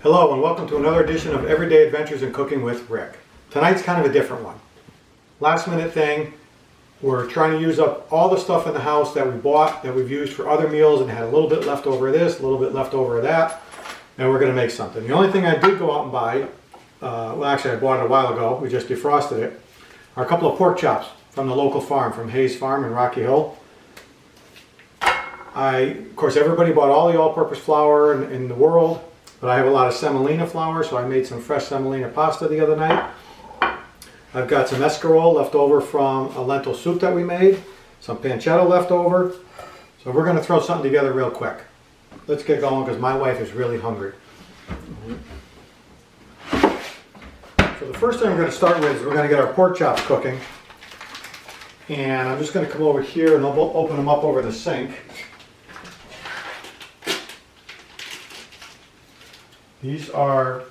Hello and welcome to another edition of Everyday Adventures in Cooking with Rick. Tonight's kind of a different one. Last minute thing, we're trying to use up all the stuff in the house that we bought, that we've used for other meals and had a little bit left over of this, a little bit left over of that, and we're going to make something. The only thing I did go out and buy, well actually I bought it a while ago, we just defrosted it, are a couple of pork chops from the local farm, from Hayes Farm in Rocky Hill. Of course everybody bought all the all-purpose flour in the world, but I have a lot of semolina flour, so I made some fresh semolina pasta the other night. I've got some escarole left over from a lentil soup that we made, some pancetta left over. So we're going to throw something together real quick. Let's get going because my wife is really hungry. So the first thing we're going to start with is we're going to get our pork chops cooking. And I'm just going to come over here and open them up over the sink. These are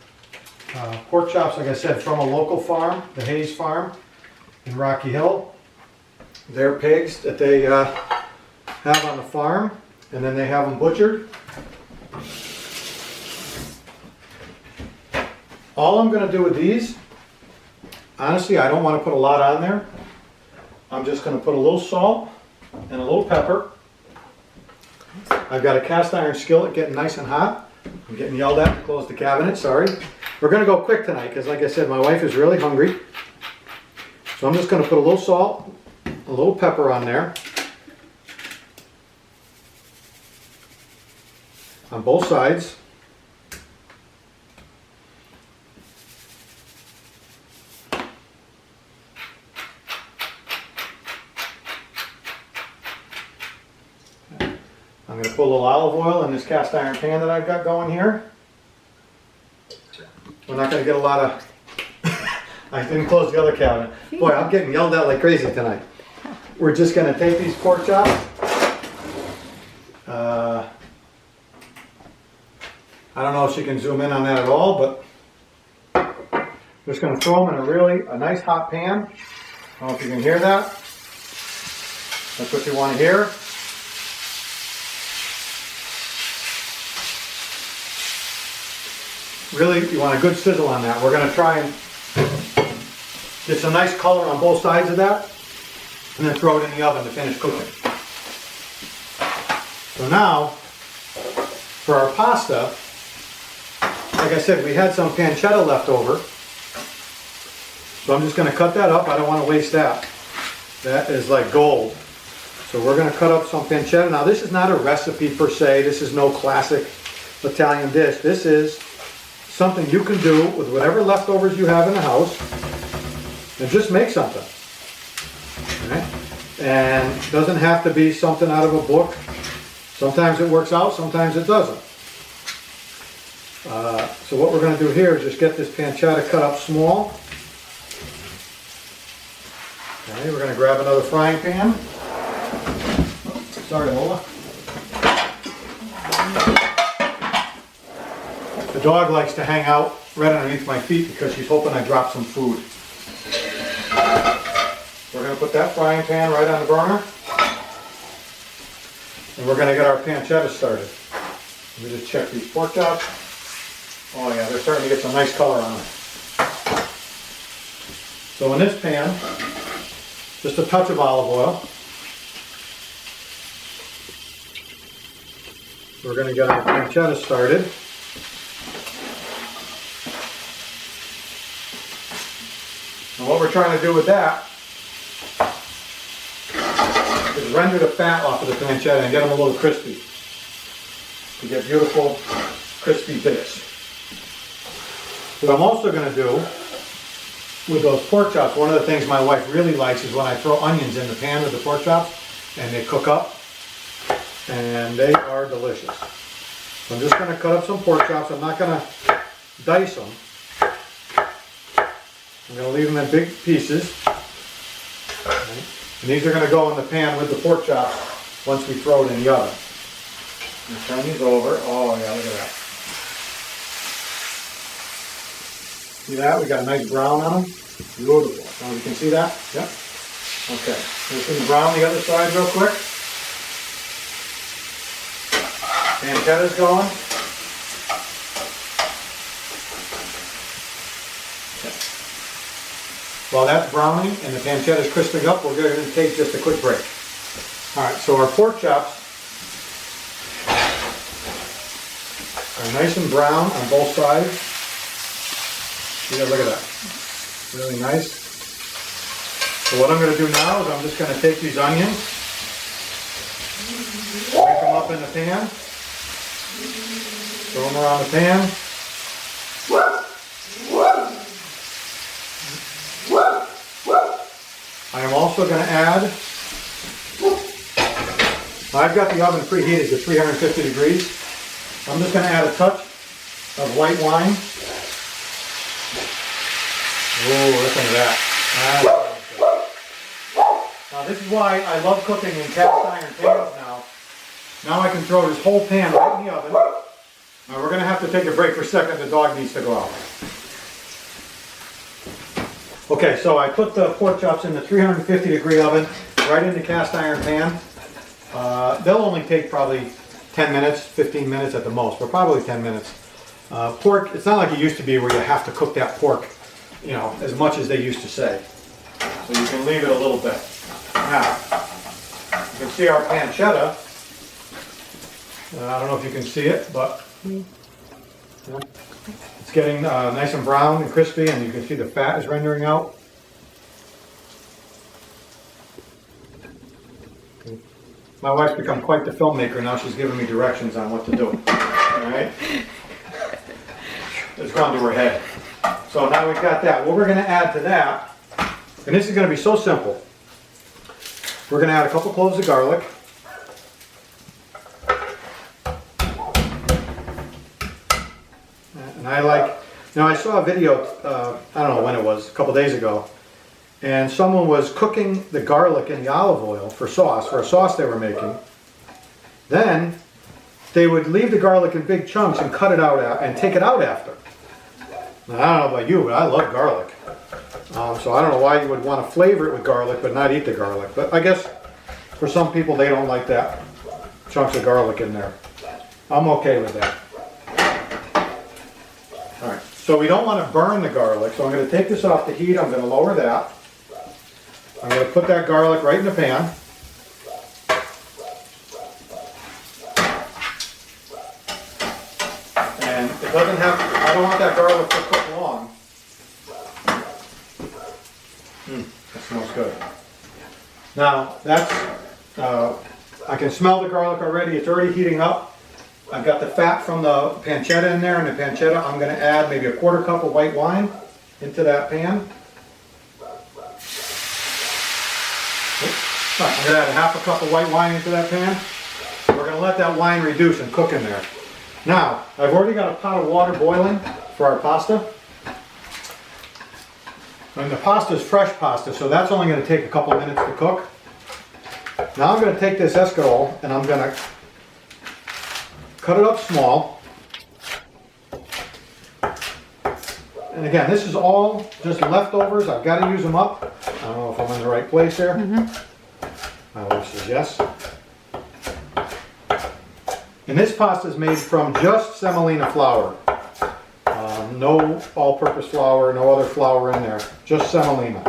pork chops, like I said, from a local farm, the Hayes Farm in Rocky Hill. They're pigs that they have on the farm, and then they have them butchered. All I'm going to do with these, honestly, I don't want to put a lot on there. I'm just going to put a little salt and a little pepper. I've got a cast iron skillet getting nice and hot. I'm getting yelled at to close the cabinet, sorry. We're going to go quick tonight because, like I said, my wife is really hungry. So I'm just going to put a little salt, a little pepper on there. On both sides. I'm going to put a little olive oil in this cast iron pan that I've got going here. We're not going to get a lot of... I didn't close the other cabinet. Boy, I'm getting yelled at like crazy tonight. We're just going to take these pork chops. I don't know if you can zoom in on that at all, but I'm just going to throw them in a nice hot pan. I don't know if you can hear that. That's what you want to hear. Really, you want a good sizzle on that. We're going to try and get some nice color on both sides of that, and then throw it in the oven to finish cooking. So now, for our pasta, like I said, we had some pancetta left over. So I'm just going to cut that up. I don't want to waste that. That is like gold. So we're going to cut up some pancetta. Now this is not a recipe per se. This is no classic Italian dish. This is something you can do with whatever leftovers you have in the house and just make something. Okay? And it doesn't have to be something out of a book. Sometimes it works out, sometimes it doesn't. So what we're going to do here is just get this pancetta cut up small. Okay, we're going to grab another frying pan. Sorry, Lola. The dog likes to hang out right underneath my feet because she's hoping I drop some food. We're going to put that frying pan right on the burner. And we're going to get our pancetta started. Let me just check these pork chops. Oh yeah, they're starting to get some nice color on it. So in this pan, just a touch of olive oil. We're going to get our pancetta started. And what we're trying to do with that is render the fat off of the pancetta and get them a little crispy. To get beautiful, crispy bits. What I'm also going to do with those pork chops, one of the things my wife really likes is when I throw onions in the pan with the pork chops and they cook up, and they are delicious. So I'm just going to cut up some pork chops. I'm not going to dice them. I'm going to leave them in big pieces. Okay. And these are going to go in the pan with the pork chops once we throw it in the oven. Turn these over. Oh yeah, look at that. See that? We got a nice brown on them. Beautiful. Oh, you can see that? Yep. Okay. Let's see brown the other side real quick. Pancetta's going. While that's browning and the pancetta is crisping up, we're going to take just a quick break. Alright, so our pork chops are nice and brown on both sides. Yeah, look at that. Really nice. So what I'm going to do now is I'm just going to take these onions, break them up in the pan, throw them around the pan. I am also going to add, I've got the oven preheated to 350 degrees. I'm just going to add a touch of white wine. Oh, listen to that. Now this is why I love cooking in cast iron pans now. Now I can throw this whole pan right in the oven. Now we're going to have to take a break for a second. The dog needs to go out. Okay, so I put the pork chops in the 350 degree oven, right in the cast iron pan. They'll only take probably 10 minutes, 15 minutes at the most, but probably 10 minutes. Pork, it's not like it used to be where you have to cook that pork, you know, as much as they used to say. So you can leave it a little bit. Now, you can see our pancetta. I don't know if you can see it, but it's getting nice and brown and crispy, and you can see the fat is rendering out. My wife's become quite the filmmaker now. She's giving me directions on what to do. All right? It's gone to her head. So now we've got that. What we're going to add to that, and this is going to be so simple. We're going to add a couple cloves of garlic. And I like, now I saw a video, I don't know when it was, a couple days ago, and someone was cooking the garlic in the olive oil for a sauce they were making. Then they would leave the garlic in big chunks and cut it out and take it out after. Now, I don't know about you, but I love garlic. So I don't know why you would want to flavor it with garlic but not eat the garlic. But I guess for some people they don't like that chunks of garlic in there. I'm okay with that. Alright, so we don't want to burn the garlic, so I'm going to take this off the heat. I'm going to lower that. I'm going to put that garlic right in the pan. And it doesn't have, I don't want that garlic to cook long. That smells good. Now, that's, I can smell the garlic already. It's already heating up. I've got the fat from the pancetta in there, and the pancetta I'm going to add maybe a quarter cup of white wine into that pan. I'm going to add a half a cup of white wine into that pan. We're going to let that wine reduce and cook in there. Now, I've already got a pot of water boiling for our pasta. And the pasta is fresh pasta, so that's only going to take a couple minutes to cook. Now I'm going to take this escarole and I'm going to cut it up small. And again, this is all just leftovers. I've got to use them up. I don't know if I'm in the right place here. My wife says yes. And this pasta is made from just semolina flour. No all-purpose flour, no other flour in there. Just semolina,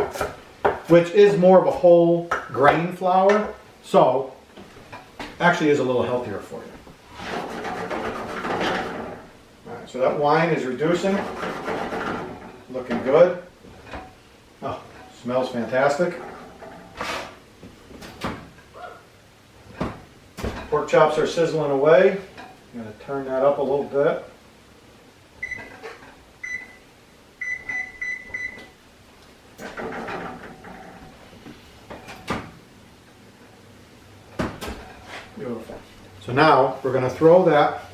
which is more of a whole grain flour. So, actually is a little healthier for you. Alright, so that wine is reducing. Looking good. Oh, smells fantastic. Pork chops are sizzling away. I'm going to turn that up a little bit. Beautiful. So now we're going to throw that.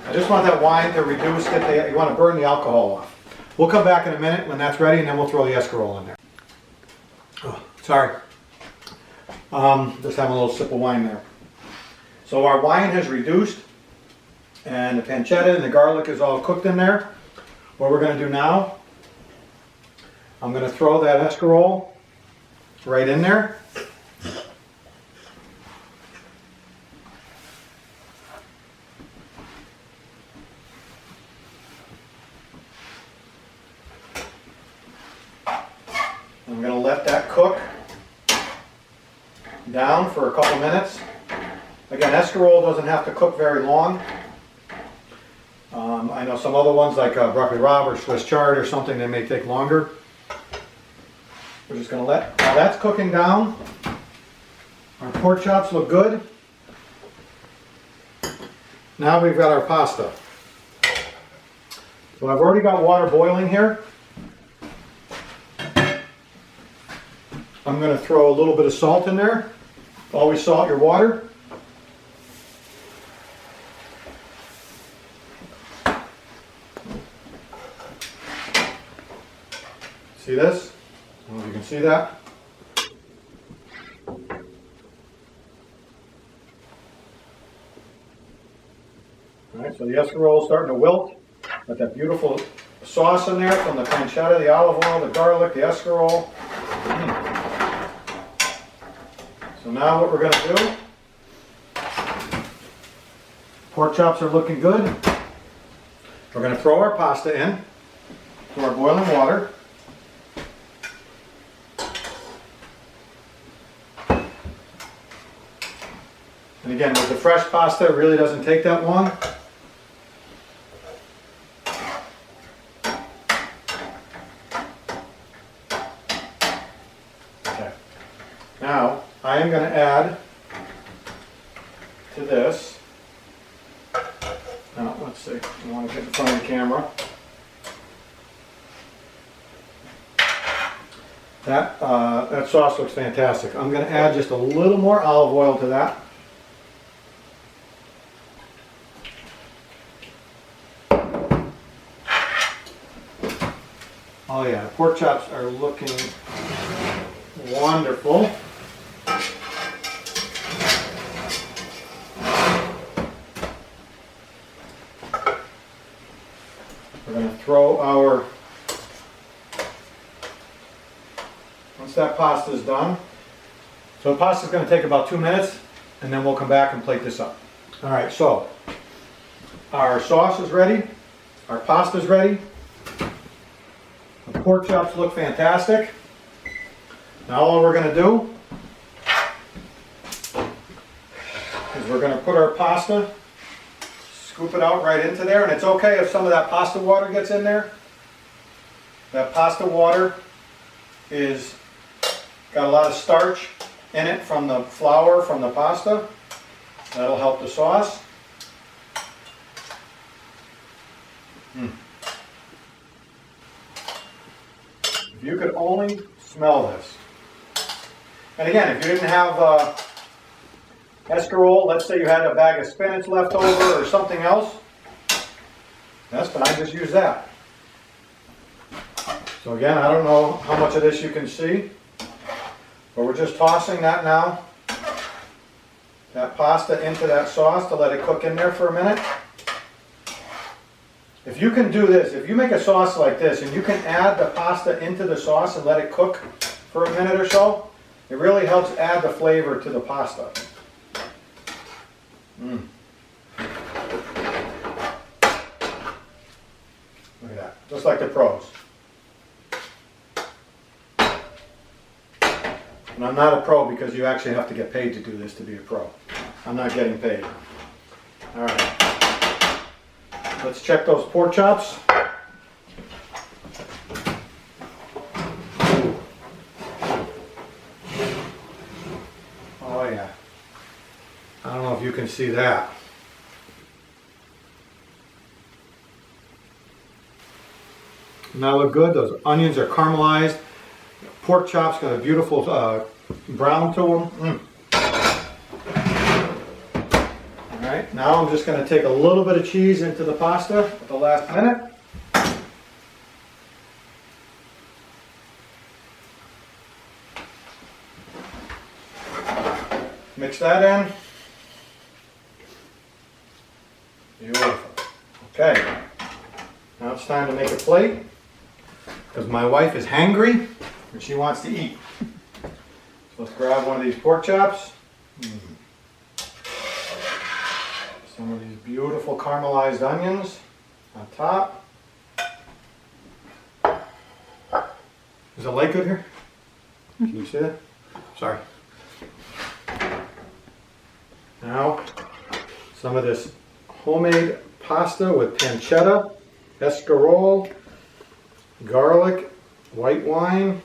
I just want that wine to reduce, you want to burn the alcohol off. We'll come back in a minute when that's ready, and then we'll throw the escarole in there. Oh, sorry. Just having a little sip of wine there. So our wine has reduced, and the pancetta and the garlic is all cooked in there. What we're going to do now, I'm going to throw that escarole right in there. I'm going to let that cook down for a couple minutes. Again, escarole doesn't have to cook very long. I know some other ones like broccoli rabe or Swiss chard or something, they may take longer. We're just going to let, while that's cooking down, our pork chops look good. Now we've got our pasta. So I've already got water boiling here. I'm going to throw a little bit of salt in there. Always salt your water. See this? I don't know if you can see that. Alright, so the escarole is starting to wilt. Got that beautiful sauce in there from the pancetta, the olive oil, the garlic, the escarole. So now what we're going to do, pork chops are looking good. We're going to throw our pasta in to our boiling water. And again, with the fresh pasta, it really doesn't take that long. Okay. Now, I am going to add to this. Now, let's see. I want to get in front of the camera. That sauce looks fantastic. I'm going to add just a little more olive oil to that. Oh yeah, the pork chops are looking wonderful. We're going to throw our, once that pasta is done, so the pasta is going to take about 2 minutes, and then we'll come back and plate this up. Alright, so our sauce is ready, our pasta is ready. The pork chops look fantastic. Now all we're going to do is we're going to put our pasta, scoop it out right into there, and it's okay if some of that pasta water gets in there. That pasta water is got a lot of starch in it from the flour from the pasta. That'll help the sauce. If you could only smell this. And again, if you didn't have escarole, let's say you had a bag of spinach left over or something else, that's fine, just use that. So again, I don't know how much of this you can see, but we're just tossing that now, that pasta into that sauce to let it cook in there for a minute. If you can do this, if you make a sauce like this and you can add the pasta into the sauce and let it cook for a minute or so, it really helps add the flavor to the pasta. Look at that, just like the pros. And I'm not a pro because you actually have to get paid to do this to be a pro. I'm not getting paid. All right. Let's check those pork chops. Oh yeah. I don't know if you can see that. Now look good. Those onions are caramelized. Pork chops got a beautiful brown to them. Alright, now I'm just going to take a little bit of cheese into the pasta at the last minute. Mix that in. Beautiful. Okay, now it's time to make a plate because my wife is hangry and she wants to eat. So let's grab one of these pork chops. Some of these beautiful caramelized onions on top. Is the light good here? Can you see that? Sorry. Now, some of this homemade pasta with pancetta, escarole, garlic, white wine.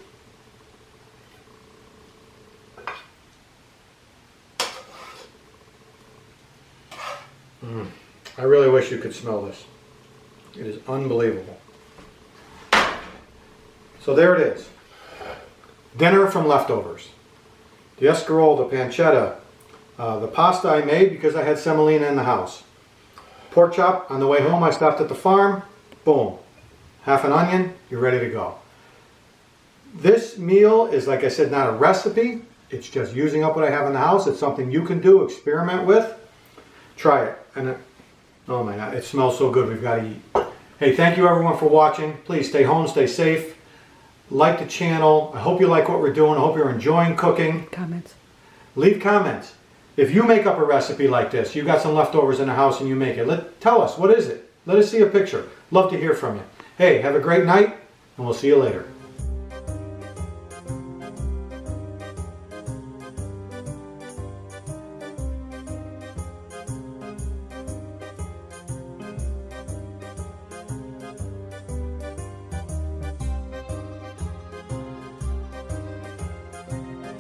I really wish you could smell this. It is unbelievable. So there it is. Dinner from leftovers. The escarole, the pancetta, the pasta I made because I had semolina in the house. Pork chop, on the way home I stopped at the farm, boom. Half an onion, you're ready to go. This meal is, like I said, not a recipe. It's just using up what I have in the house. It's something you can do, experiment with. Try it. And oh my God, it smells so good. We've got to eat. Hey, thank you everyone for watching. Please stay home, stay safe. Like the channel. I hope you like what we're doing. I hope you're enjoying cooking. Comments. Leave comments. If you make up a recipe like this, you got some leftovers in the house and you make it, tell us, what is it? Let us see a picture. Love to hear from you. Hey, have a great night, and we'll see you later.